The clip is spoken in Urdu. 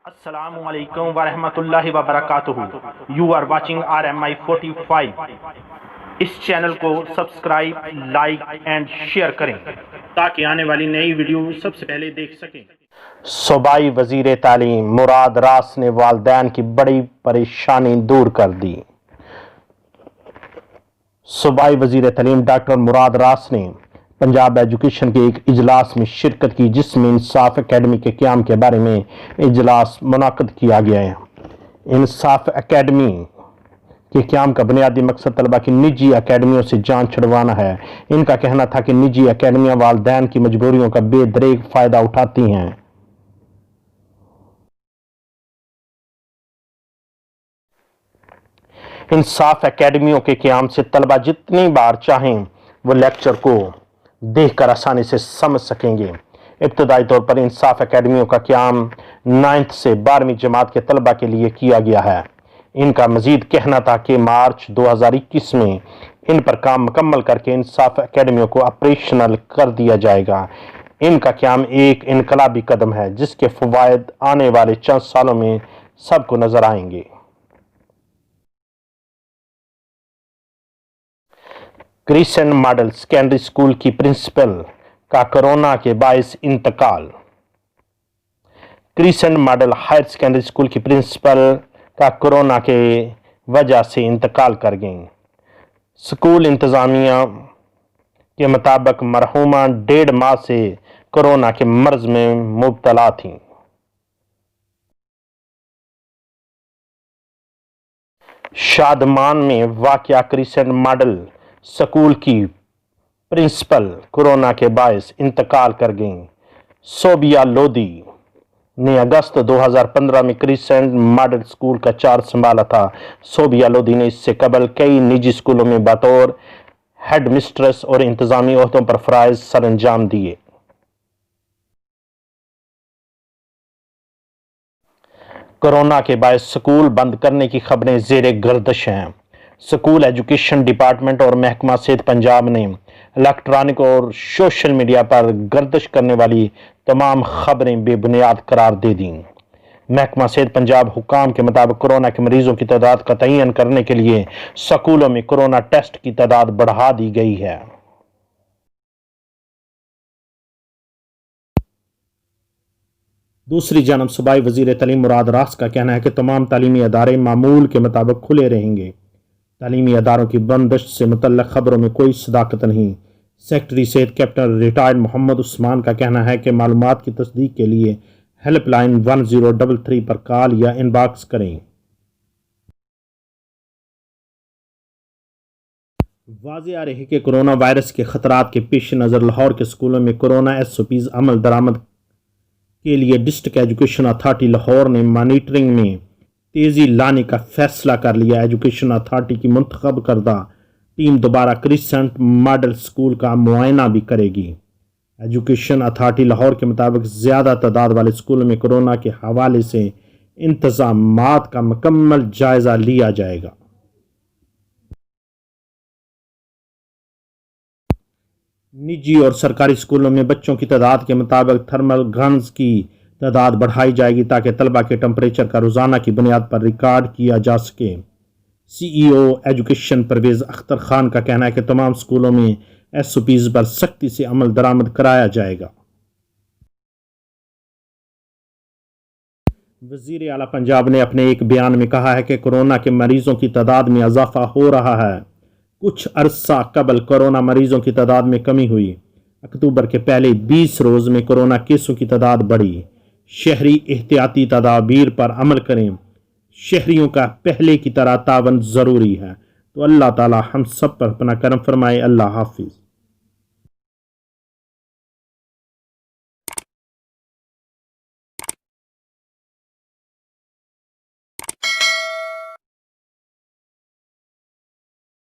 السلام علیکم ورحمۃ اللہ وبرکاتہ. You are watching RMI 45. اس چینل کو سبسکرائب، لائک اینڈ شیئر کریں تاکہ آنے والی نئی ویڈیو سب سے پہلے دیکھ سکیں. صوبائی وزیر تعلیم مراد راس نے والدین کی بڑی پریشانی دور کر دی. صوبائی وزیر تعلیم ڈاکٹر مراد راس نے پنجاب ایجوکیشن کے ایک اجلاس میں شرکت کی جس میں انصاف اکیڈمی کے قیام کے بارے میں اجلاس منعقد کیا گیا ہے. انصاف اکیڈمی کے قیام کا بنیادی مقصد طلبہ کی نجی اکیڈمیوں سے جان چھڑوانا ہے. ان کا کہنا تھا کہ نجی اکیڈمیاں والدین کی مجبوریوں کا بے دریغ فائدہ اٹھاتی ہیں. انصاف اکیڈمیوں کے قیام سے طلبہ جتنی بار چاہیں وہ لیکچر کو دیکھ کر آسانی سے سمجھ سکیں گے. ابتدائی طور پر انصاف اکیڈمیوں کا قیام 9 سے 12ویں جماعت کے طلبہ کے لیے کیا گیا ہے. ان کا مزید کہنا تھا کہ مارچ 2021 میں ان پر کام مکمل کر کے انصاف اکیڈمیوں کو آپریشنل کر دیا جائے گا. ان کا قیام ایک انقلابی قدم ہے جس کے فوائد آنے والے چند سالوں میں سب کو نظر آئیں گے. کریسنٹ ماڈل سیکنڈری اسکول کی پرنسپل کا کورونا کے باعث انتقال. Crescent model higher secondary school کی پرنسپل کا کورونا کے وجہ سے انتقال کر گئیں. اسکول انتظامیہ کے مطابق مرحومہ 1.5 ماہ سے کورونا کے مرض میں مبتلا تھیں. شادمان میں واقع کریسنٹ ماڈل اسکول کی پرنسپل کورونا کے باعث انتقال کر گئیں. صوبیہ لودھی نے اگست 2015 میں کریسنٹ ماڈل اسکول کا چارج سنبھالا تھا. صوبیہ لودھی نے اس سے قبل کئی نجی اسکولوں میں بطور ہیڈ مسٹریس اور انتظامی عہدوں پر فرائض سر انجام دیے. کورونا کے باعث اسکول بند کرنے کی خبریں زیر گردش ہیں. اسکول ایجوکیشن ڈپارٹمنٹ اور محکمہ صحت پنجاب نے الیکٹرانک اور سوشل میڈیا پر گردش کرنے والی تمام خبریں بے بنیاد قرار دے دیں. محکمہ صحت پنجاب حکام کے مطابق کورونا کے مریضوں کی تعداد کا تعین کرنے کے لیے اسکولوں میں کورونا ٹیسٹ کی تعداد بڑھا دی گئی ہے. دوسری جانب صوبائی وزیر تعلیم مراد راس کا کہنا ہے کہ تمام تعلیمی ادارے معمول کے مطابق کھلے رہیں گے. تعلیمی اداروں کی بندش سے متعلق خبروں میں کوئی صداقت نہیں. سیکرٹری صحت کیپٹن ریٹائرڈ محمد عثمان کا کہنا ہے کہ معلومات کی تصدیق کے لیے ہیلپ لائن 1033 پر کال یا ان باکس کریں. واضح آ رہی ہے کہ کورونا وائرس کے خطرات کے پیش نظر لاہور کے اسکولوں میں کورونا SOPs عمل درآمد کے لیے ڈسٹرکٹ ایجوکیشن اتھارٹی لاہور نے مانیٹرنگ میں تیزی لانے کا فیصلہ کر لیا. ایجوکیشن اتھارٹی کی منتخب کردہ ٹیم دوبارہ کریسنٹ ماڈل اسکول کا معائنہ بھی کرے گی. ایجوکیشن اتھارٹی لاہور کے مطابق زیادہ تعداد والے اسکولوں میں کورونا کے حوالے سے انتظامات کا مکمل جائزہ لیا جائے گا. نجی اور سرکاری اسکولوں میں بچوں کی تعداد کے مطابق تھرمل گنز کی تعداد بڑھائی جائے گی تاکہ طلبہ کے ٹمپریچر کا روزانہ کی بنیاد پر ریکارڈ کیا جا سکے. CEO ایجوکیشن پرویز اختر خان کا کہنا ہے کہ تمام اسکولوں میں SOPs پر سختی سے عمل درآمد کرایا جائے گا. وزیر اعلیٰ پنجاب نے اپنے ایک بیان میں کہا ہے کہ کورونا کے مریضوں کی تعداد میں اضافہ ہو رہا ہے. کچھ عرصہ قبل کورونا مریضوں کی تعداد میں کمی ہوئی. اکتوبر کے پہلے 20 روز میں کورونا کیسوں کی تعداد بڑھی. شہری احتیاطی تدابیر پر عمل کریں. شہریوں کا پہلے کی طرح تعاون ضروری ہے. تو اللہ تعالی ہم سب پر اپنا کرم فرمائے. اللہ حافظ.